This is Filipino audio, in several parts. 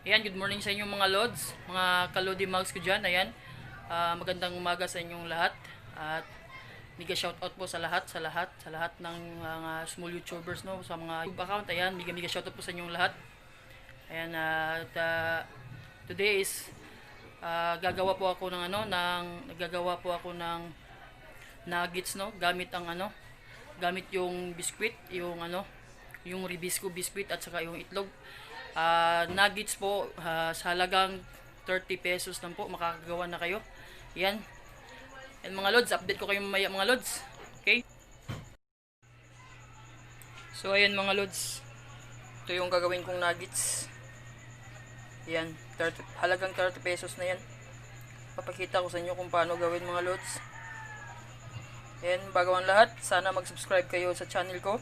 Ayan, good morning sa inyong mga lods, mga kalodi mugs ko dyan. Ayan, magandang umaga sa inyong lahat. At mega shoutout po sa lahat ng mga small YouTubers, no, sa mga YouTube account. Ayan, mega shoutout po sa inyong lahat. Ayan, today is gagawa po ako ng naggagawa po ako ng nuggets, no, gamit yung biskwit, yung Ribisco biscuit at saka yung itlog. Nuggets po, sa halagang 30 pesos lang po makakagawa na kayo. Yan. Yan mga lods, update ko kayo mamaya mga lods. Okay? So ayan mga lods. Ito yung gagawin kong nuggets. Yan, halagang 30 pesos na yan. Papakita ko sa inyo kung paano gawin mga lods. Yan, bago ang lahat, sana mag-subscribe kayo sa channel ko.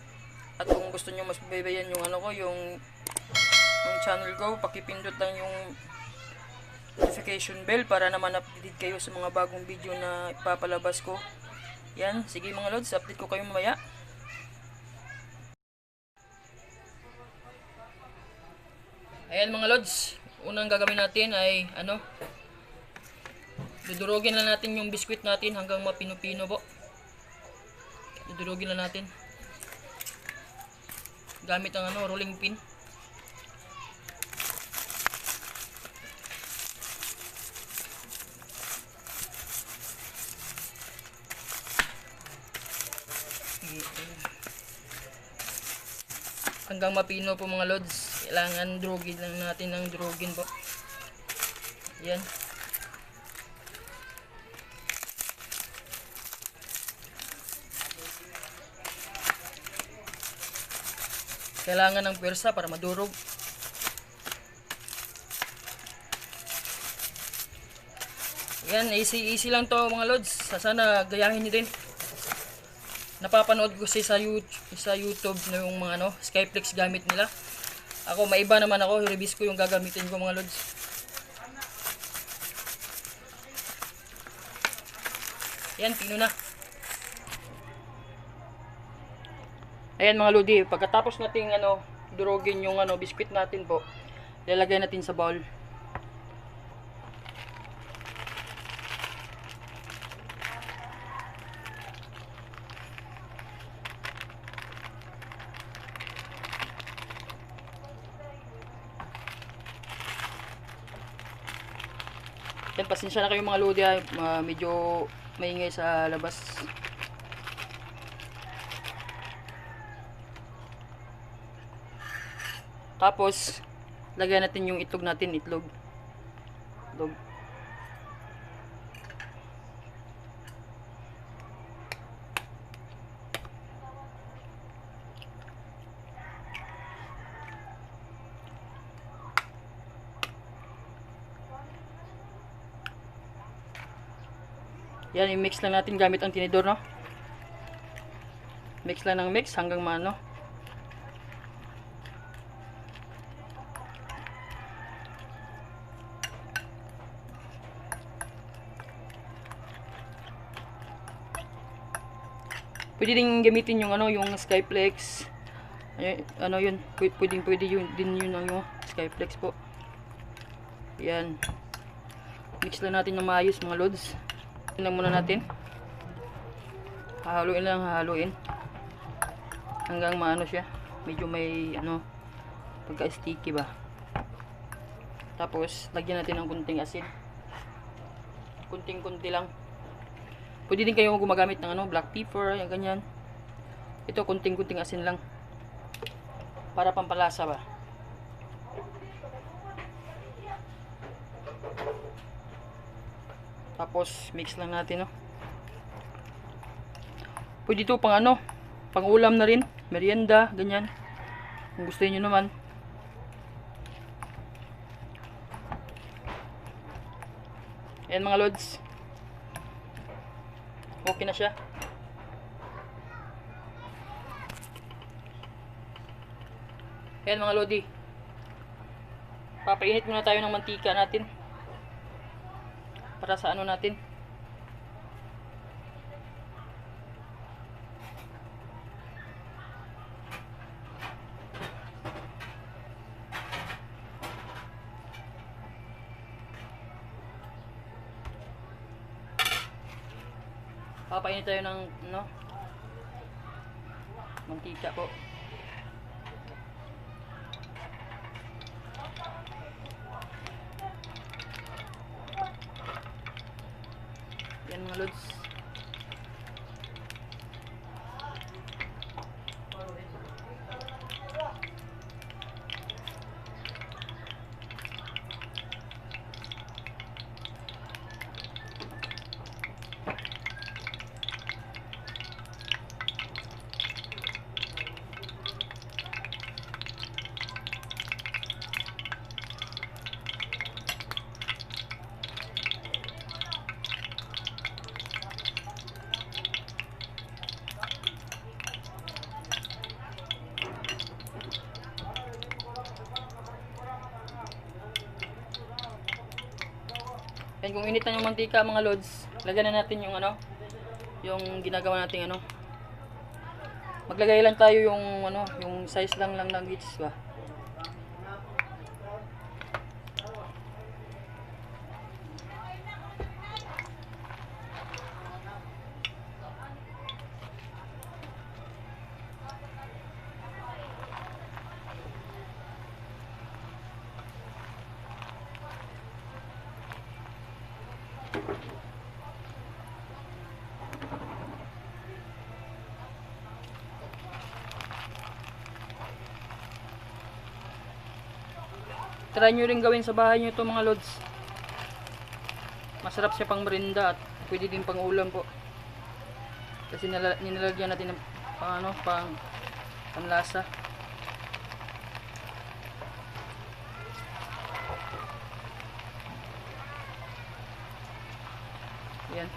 At kung gusto niyo mas babayan yung yung channel ko, pakipindot lang yung notification bell para naman updated kayo sa mga bagong video na ipapalabas ko. Yan, sige mga lods, update ko kayo mamaya. Ayan mga lods, unang gagawin natin ay dudurugin lang natin yung biskwit natin hanggang mapino-pino po. Dudurugin lang natin gamit ang rolling pin. Hanggang mapino po mga lods. Kailangan drugin lang natin ng drugin po. Yan. Kailangan ng pwersa para madurog. Yan, easy lang to mga lods. Sana gayahin niyo din. Napapanood ko sa YouTube na yung mga Skyflex gamit nila. Ako maiba naman ako, Ribisco yung gagamitin ko mga lods. Yan, pino na. Ayan mga lodi, pagkatapos nating durugin yung biscuit natin po, ilalagay natin sa bowl. Yan, pasensya na kayo mga lodi, medyo maingay sa labas. Tapos lagyan natin yung itlog natin, itlog. Yan, i-mix lang natin gamit ang tinidor, no? Mix lang ng mix hanggang maano. Pwede din gamitin yung yung Skyflex. Yun, pwede yun din yun Skyflex po. Yan. Mix lang natin ng maayos mga lods. Yan lang muna natin. Hahaluin hanggang maano siya. Medyo may pagka-sticky ba. Tapos lagyan natin ng kunting asin. Kunting-kunti lang. Pwede din kayo gumagamit ng black pepper, yung ganyan. Ito kunting-kunting asin lang. Para pampalasa ba. Tapos mix lang natin, no. Pwede ito pang ulam na rin, merienda, ganyan. Kung gusto niyo naman. Ayan mga lods. Okay na siya. Ayan mga lodi. Papainit muna tayo ng mantika natin. Para sa natin. Papainit tayo ng ano, mantika po. Yan mga lods. Yan, kung init na yung mantika mga lods, lagyan na natin yung ano, yung ginagawa nating ano. Maglagay lang tayo yung ano, yung size lang ng nuggets ba. Try nyo rin gawin sa bahay nyo ito mga lods. Masarap siya pang merinda at pwede din pang ulam po. Kasi nilalagyan natin ng pang ano, panlasa. Yan.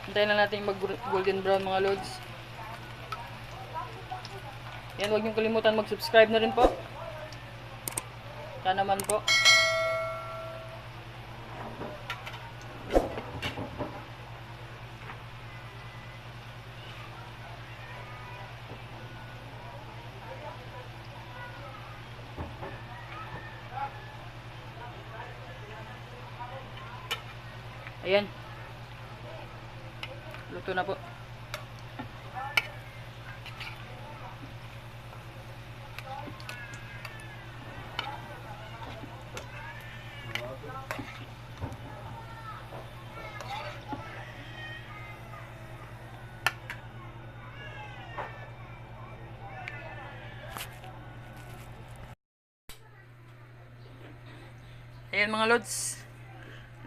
Hintayin lang natin mag golden brown mga lods. Yan, huwag niyong kalimutan mag-subscribe na rin po. Sana naman po. Ayan. Luto na po. Ayan mga lods.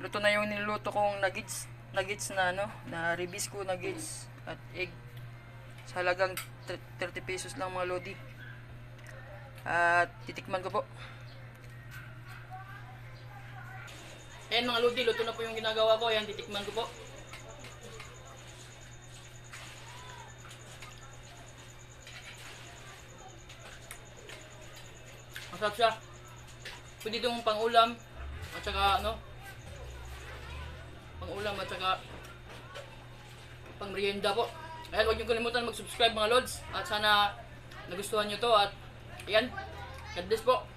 Luto na yung niluto kong nuggets na ano, na ribisco nuggets at egg. Sa halagang 30 pesos lang mga lodi. At titikman ko po. Ayan mga lodi, luto na po yung ginagawa ko. Ayan, titikman ko po. Masarap siya. Pwede itong pang-ulam at saka ano, pang-ulam at saka pang-merienda po. Ayan, huwag niyo kalimutan mag-subscribe mga lods. At sana nagustuhan nyo to. At ayan, God bless po.